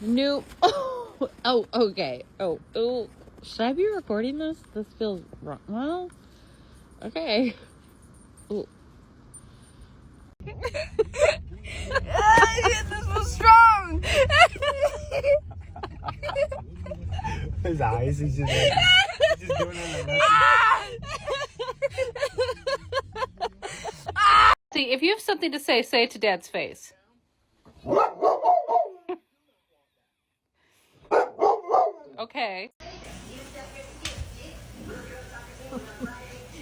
Nope. Oh, okay. Oh. Should I be recording this? This feels wrong. Well, okay. Ooh. Yeah, this was strong. His eyes, he's just doing it like that. See, if you have something to say it to Dad's face. Okay.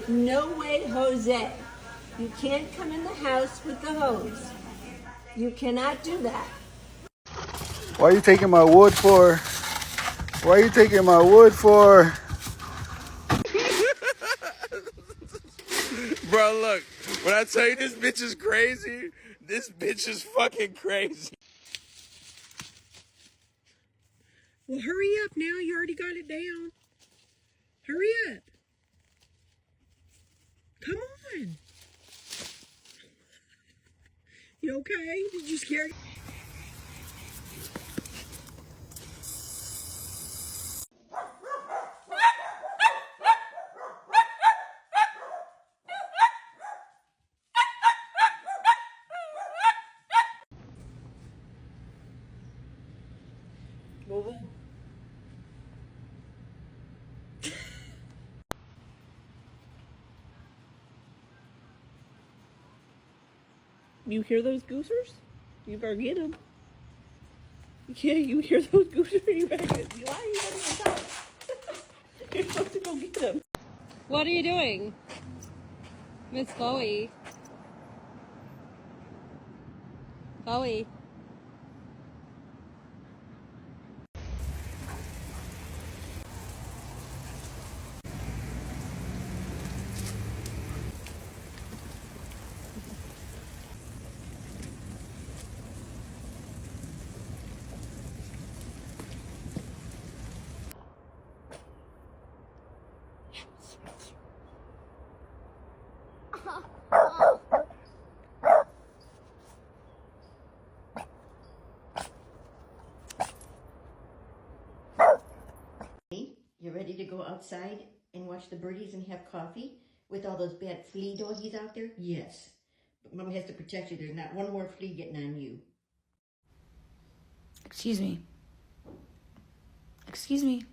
No way, Jose. You can't come in the house with the hose. You cannot do that. Why are you taking my wood for? Why are you taking my wood for? Bro, look, when I tell you this bitch is crazy, this bitch is fucking crazy. Well, hurry up now. You already got it down. Hurry up. Come on. You okay? Did you scare? You hear those goosers? You better get them. Yeah, you hear those goosers? You better get them. Why are you letting them out? You're supposed to go get them. What are you doing? Miss Chloe. Chloe. You ready to go outside and watch the birdies and have coffee with all those bad flea doggies out there? Yes. But Mama has to protect you. There's not one more flea getting on you. Excuse me. Excuse me.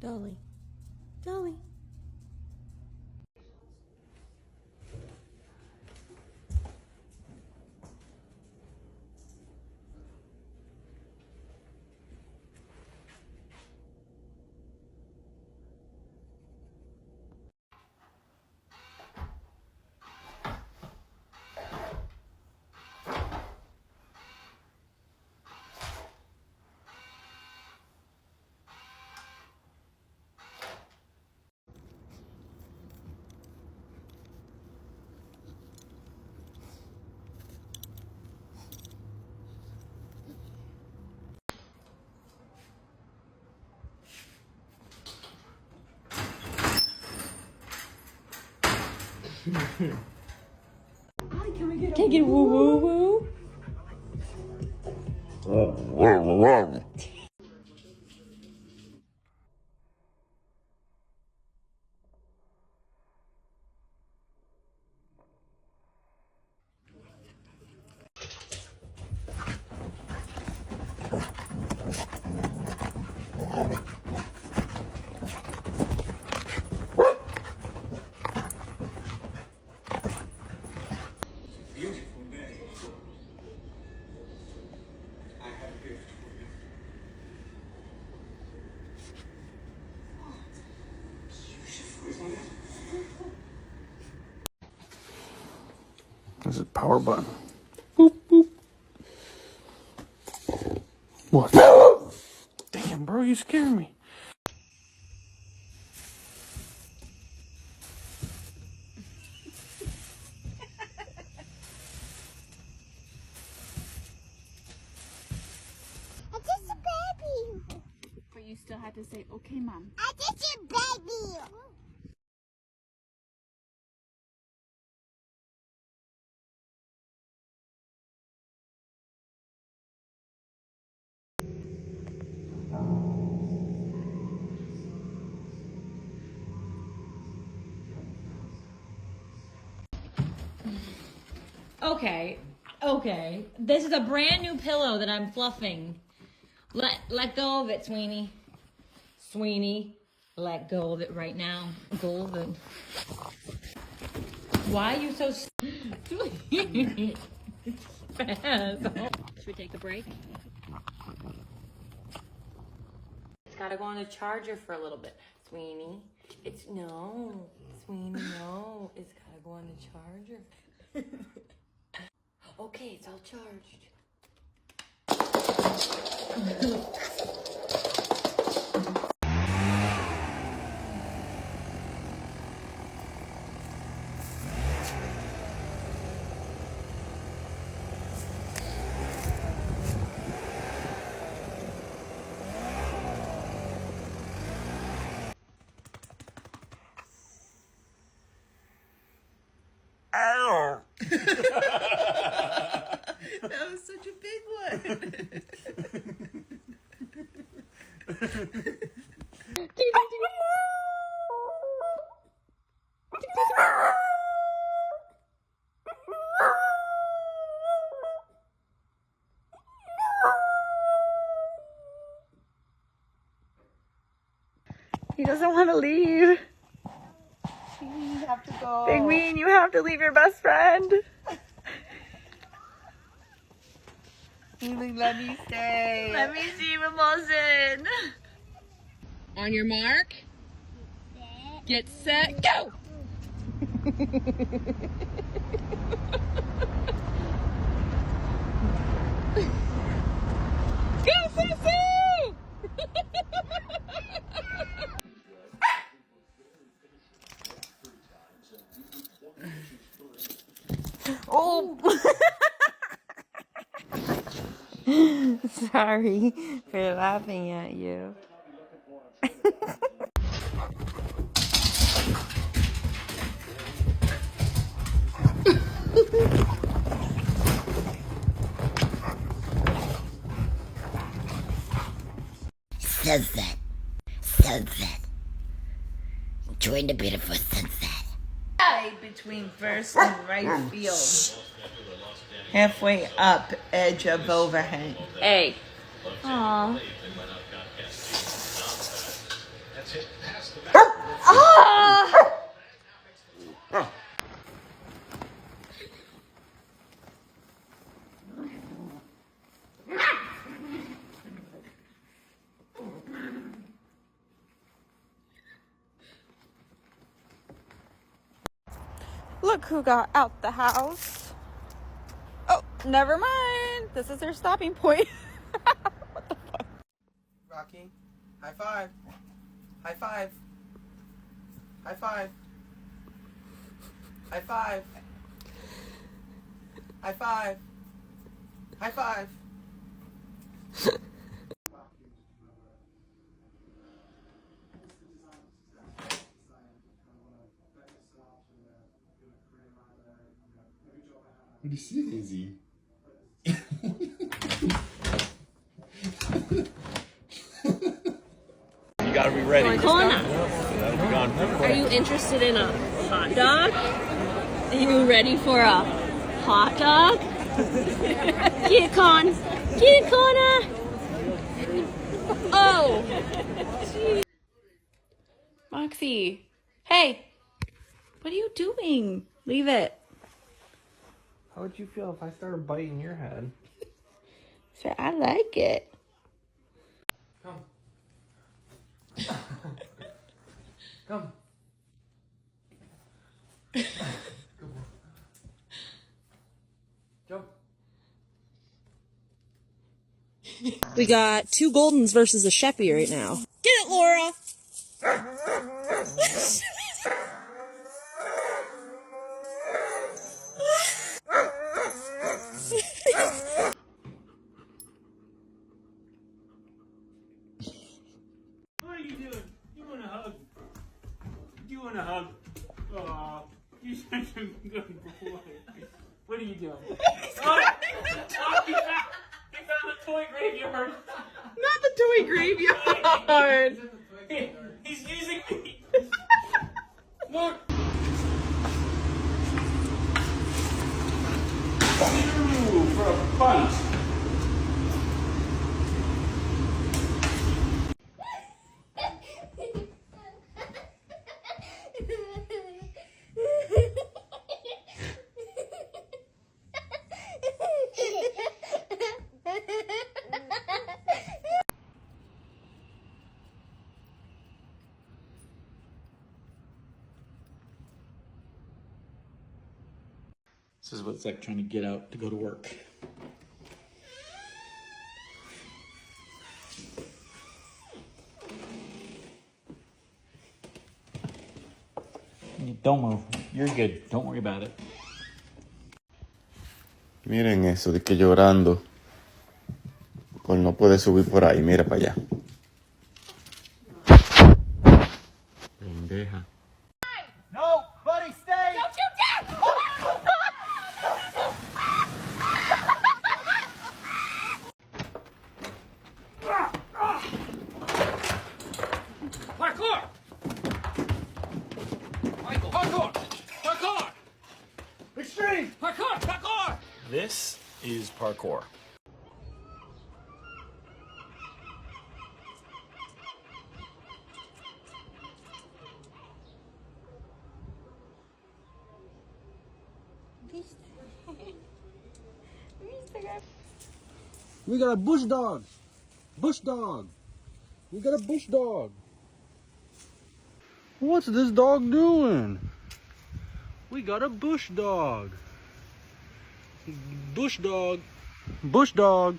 Dolly. Dolly. Take it woo woo woo. Beautiful day. I have a gift for you. Beautiful, isn't it? This is power button. Boop, boop. What? Damn, bro, you scared me. say, okay, Mom. I just your baby. Okay, okay. This is a brand new pillow that I'm fluffing. Let go of it, Sweeney. Sweeney, let go of it right now. Golden. Why are you so fast? Should we take a break? It's gotta go on the charger for a little bit. Sweeney, no. Sweeney, no. It's gotta go on the charger. Okay, it's all charged. Ow! That was such a big one. He doesn't want to leave. You have to go. Big Mean, you have to leave your best friend. Let me stay. Let me see Mimosin. On your mark. Get set, go! Go, Sissy! Oh. Sorry for laughing at you. Sunset. Sunset. Enjoying the beautiful sunset. Between first and right field. Halfway up, edge of overhang. Hey. Aw. Look who got out the house. Oh, never mind. This is her stopping point. What the fuck? Rocky, high five. High five. High five. High five. High five. High five. This is easy. You gotta be ready. Are you interested in a hot dog? Are you ready for a hot dog? Get Con. Get Connor. Oh. Moxie. Hey. What are you doing? Leave it. How would you feel if I started biting your head? So I like it. Come. Come. Good boy. Jump. We got two Goldens versus a Sheppy right now. Get it, Laura! What are you want a hug? Aw, you're such a good boy. What are you doing? Oh, he found the toy graveyard. Not the toy graveyard. He's using me. Look. Ooh, for a fight. This is what it's like trying to get out to go to work. Don't move. You're good. Don't worry about it. Miren eso, de que llorando. Pues no puede subir por ahí, mira para allá. Pendeja. No, buddy, stay. Don't you dare! Parkour! Michael, parkour! Parkour! Extreme! Parkour! Parkour! This is parkour. We got a bush dog. Bush dog. We got a bush dog. What's this dog doing? We got a bush dog. Bush dog. Bush dog.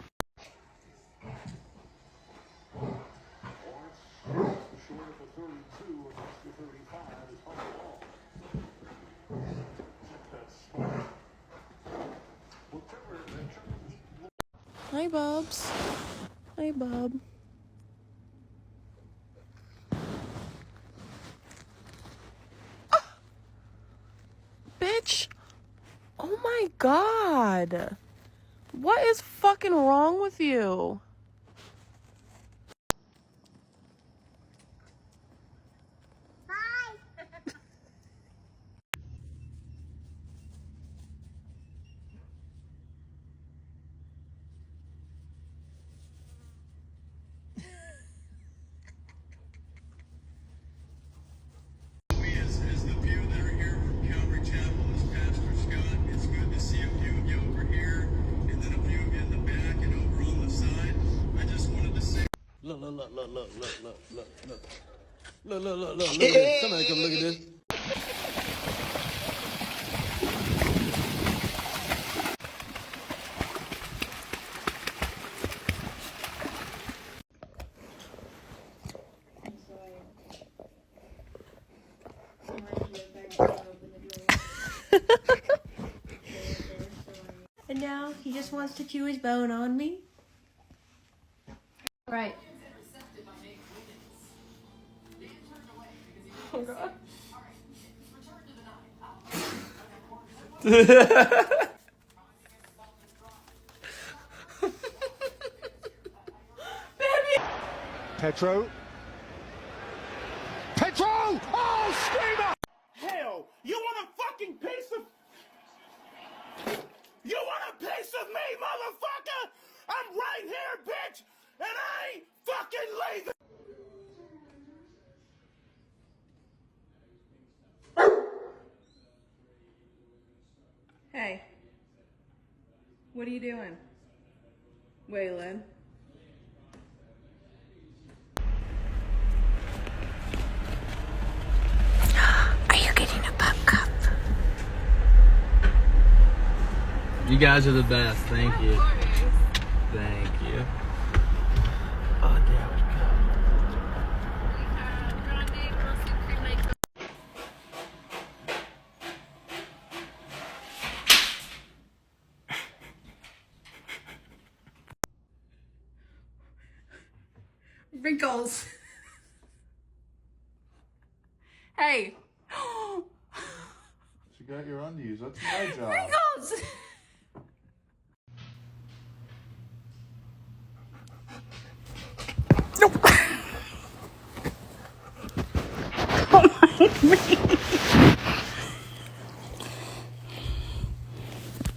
Hi, Bubs. Hi, Bub. Bitch. Oh my God. What is fucking wrong with you? As the few that are here from Calvary Chapel, as Pastor Scott, it's good to see a few of you over here, and then a few of you in the back and over on the side. I just wanted to say. Look. Look at this. Somebody come look at this. And now he just wants to chew his bone on me. Right. Oh God. Petro. Petro! Oh, screamer! Hell, you want a fucking piece of... You want a piece of me, motherfucker? I'm right here, bitch, and I ain't fucking leaving. Hey. What are you doing? Waylon. Are you getting a pup cup? You guys are the best. Thank you. Thank you. Oh, there we go. Wrinkles. Hey, She got your undies. That's my job. Wrinkles! Nope.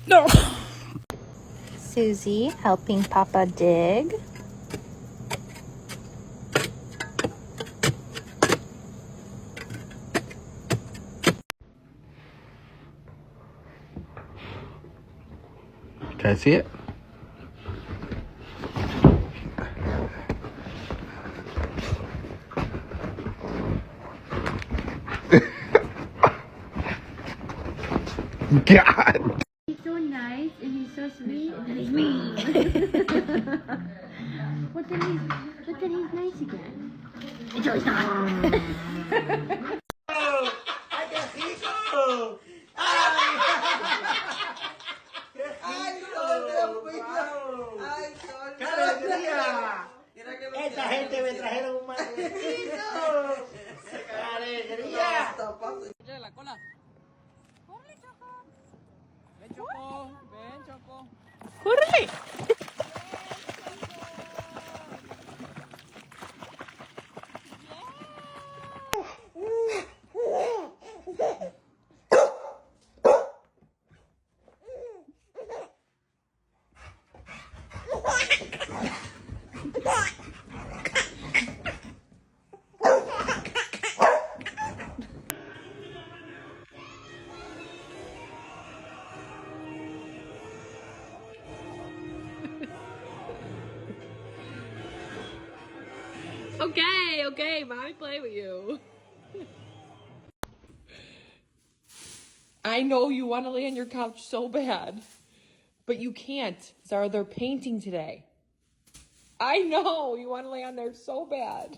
No. Susie helping Papa dig. Can I see it? God. He's so nice and he's so sweet and he's mean. But then he's nice again. Until he's not. Esta gente me trajeron un malecito. ¡Alegría! La cola. ¡Corre, Choco! Ven, Choco. Ven, Choco. ¡Corre! Okay, mommy play with you. I know you want to lay on your couch so bad, but you can't. Zara, they're painting today. I know you want to lay on there so bad.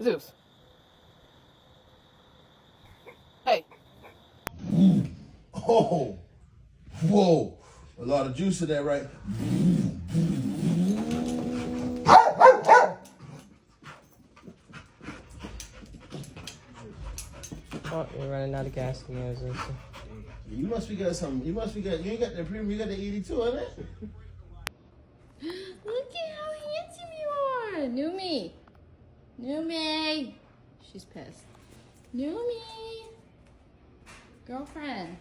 Zeus. Hey. Oh, whoa. A lot of juice in there, right? Oh, you're running out of gas again, Zeus. You must be got some. You ain't got the premium, you got the 82 on it? Look at how handsome you are. New me. New me. She's pissed. New me. Girlfriend.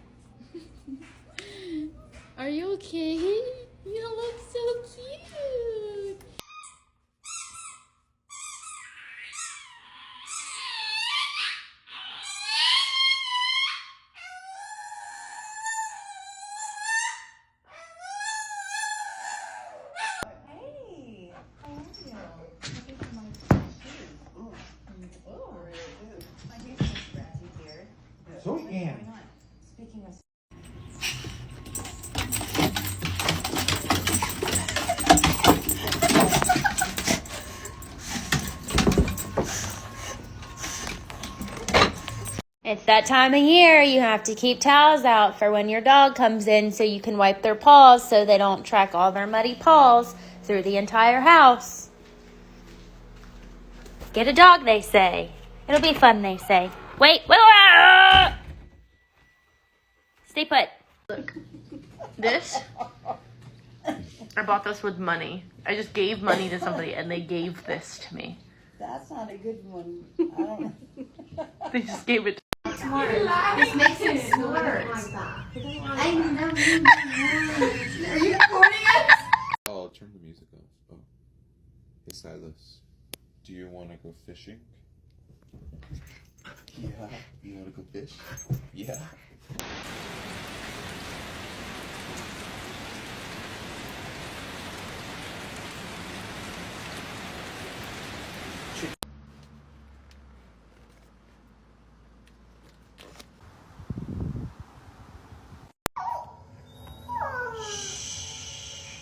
Are you okay? You look so cute. So yeah. It's that time of year you have to keep towels out for when your dog comes in so you can wipe their paws so they don't track all their muddy paws through the entire house. Get a dog, they say. It'll be fun, they say. Wait. Stay put. Look, this, I bought this with money. I just gave money to somebody and they gave this to me. That's not a good one. I don't know. They just gave it to This makes him snort. I know. Are you recording it? Oh, turn the music off. Oh. Hey, Silas. Do you want to go fishing? Yeah. You want to go fish? Yeah.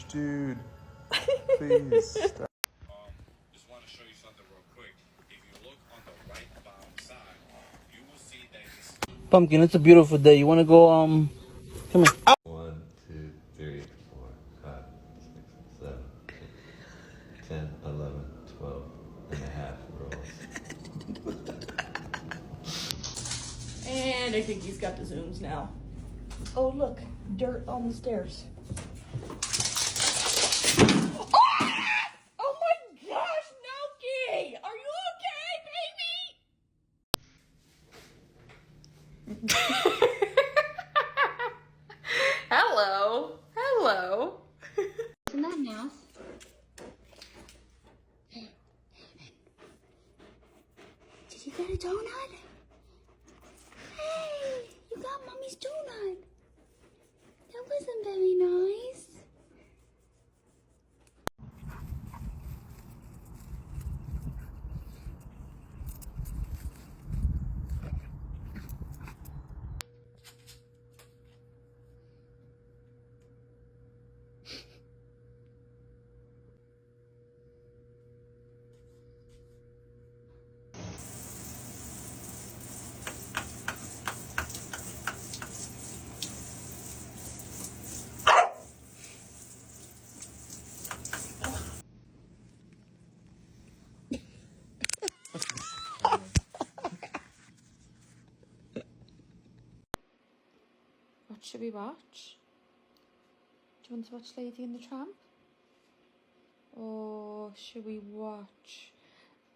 Dude, please stop. Just want to show you something real quick. If you look on the right bottom side, you will see that it's Pumpkin, it's a beautiful day. You want to go, come here. 1, 2, 3, 4, 5, 6, 7, 8, 10, 11, 12 and a half rolls. And I think he's got the zooms now. Oh, look, dirt on the stairs. Oh my gosh, Noki! Are you okay, baby? Hello. Hello. Isn't that enough? Did you get a donut? Hey, you got mommy's donut. That wasn't very nice. What should we watch? Do you want to watch Lady and the Tramp? Or should we watch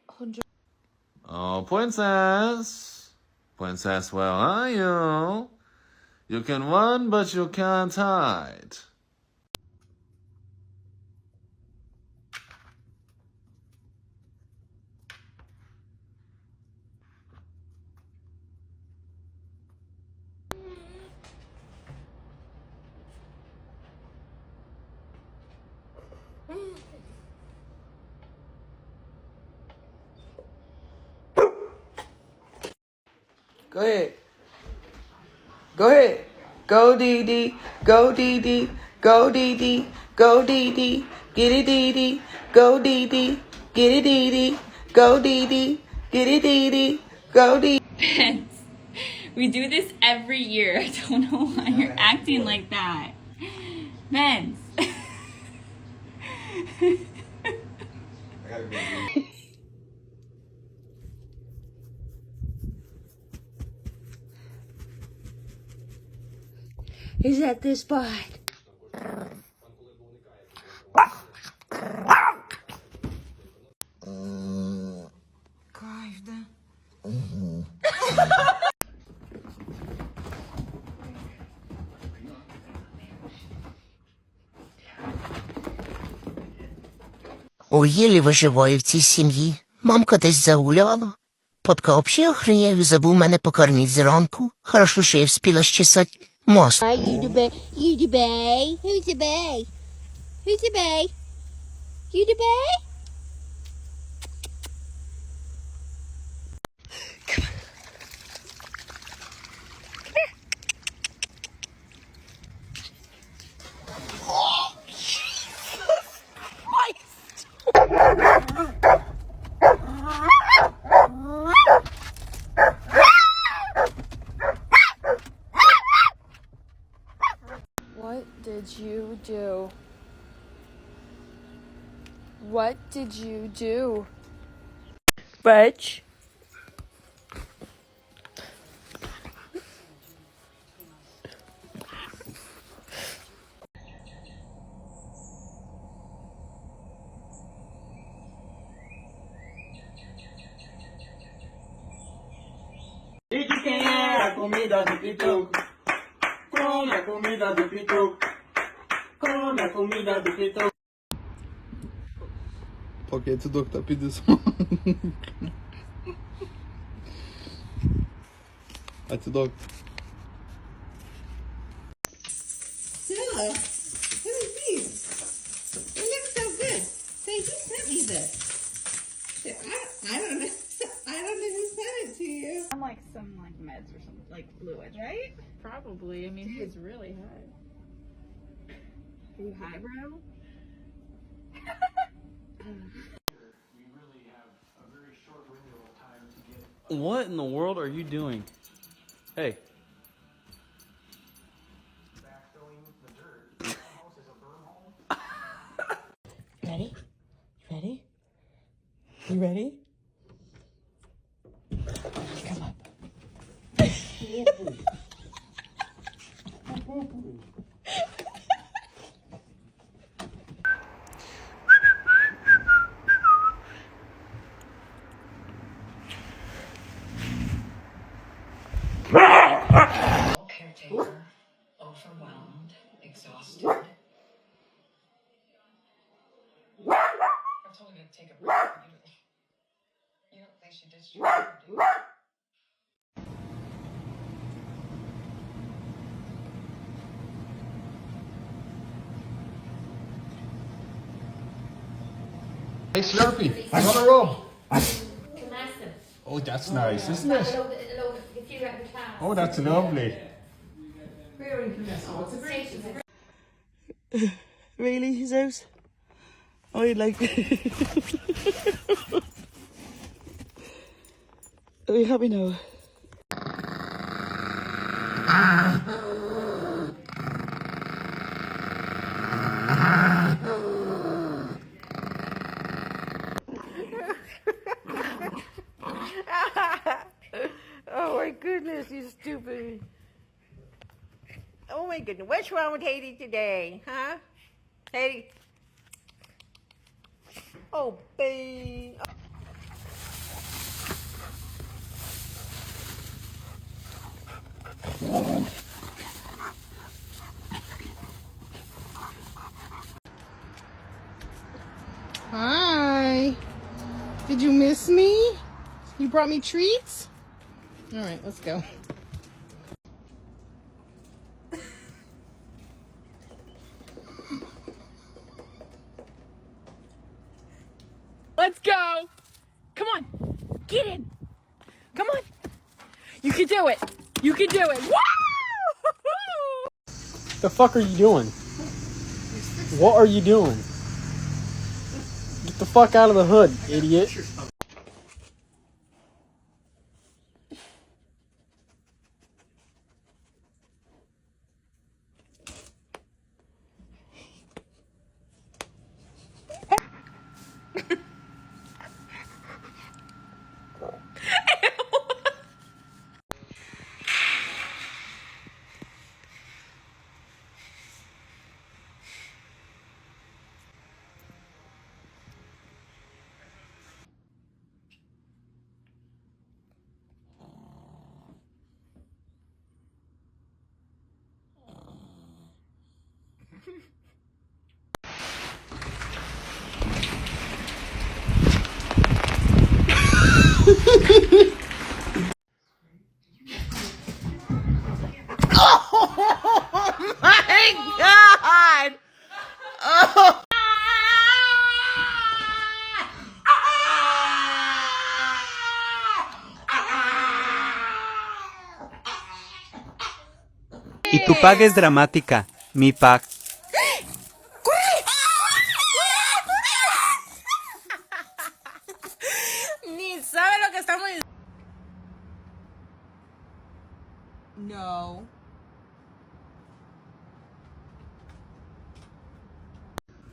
100? Oh, princess. Princess, where are you? You can run, but you can't hide. Go ahead. Go ahead. Go Dee Dee. Go Dee Dee. Go Dee Dee. Go Dee Dee. Get it Dee Dee. Go Dee Dee. Get it Dee Dee. Go Dee Dee. Get it Dee Dee. Go Dee. Pets. We do this every year. I don't know why you're acting like that. Vince. Is that this spot? Każdy. Ой, єлі виживаю в цій сім'ї. Мамка десь загуляла. Папка взагалі охреняю, забув мене покормити зранку. Хорошо, що я вспіла щесати мост. You the bay. You the bay. Who's the bay? Who's the bay? You the bay? What did you do? What did you do? Reg. E de quem é a comida do pituco? Come a comida do pituco. Come a comida do pituco. Paketu dok ta pidus. Hadi dok. Stella, what are these? They look so good. Say, who sent me this? I don't know. I don't know who sent it to you. I'm like some meds or something, like fluid, right? Probably. I mean, he's really high. Are you high, bro? What in the world are you doing? Hey. Ready? Ready? You ready? Come on. Caretaker, overwhelmed, exhausted. I told her to take a break. You don't think she discharged her, do you? Hey Slurpee, I got a rub. Oh, that's nice, isn't it? Oh, that's lovely. Really, Jesus? Oh, you like Are you happy now? Oh my goodness, you stupid. Oh my goodness, what's wrong with Haiti today, huh? Haiti? Oh, babe. Hi. Did you miss me? You brought me treats? All right, let's go. Let's go. Come on. Get in. Come on. You can do it. You can do it. Woo! The fuck are you doing? What are you doing? Get the fuck out of the hood, idiot. Oh my God! Oh. Y tu paga es dramática, mi paga. Ni sabe lo que estamos. No.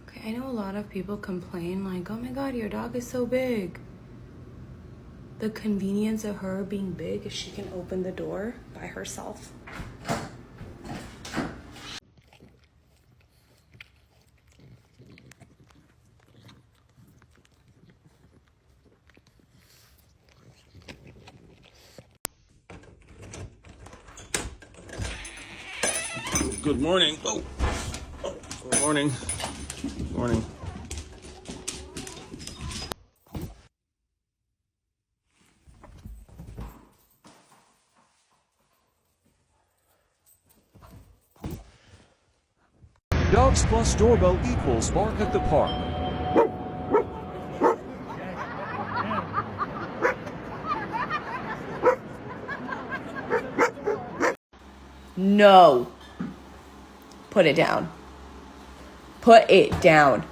Okay, I know a lot of people complain like, oh my God, your dog is so big. The convenience of her being big is she can open the door by herself. Good morning. Oh. Good morning. Morning. Dogs plus doorbell equals bark at the park. No. Put it down. Put it down.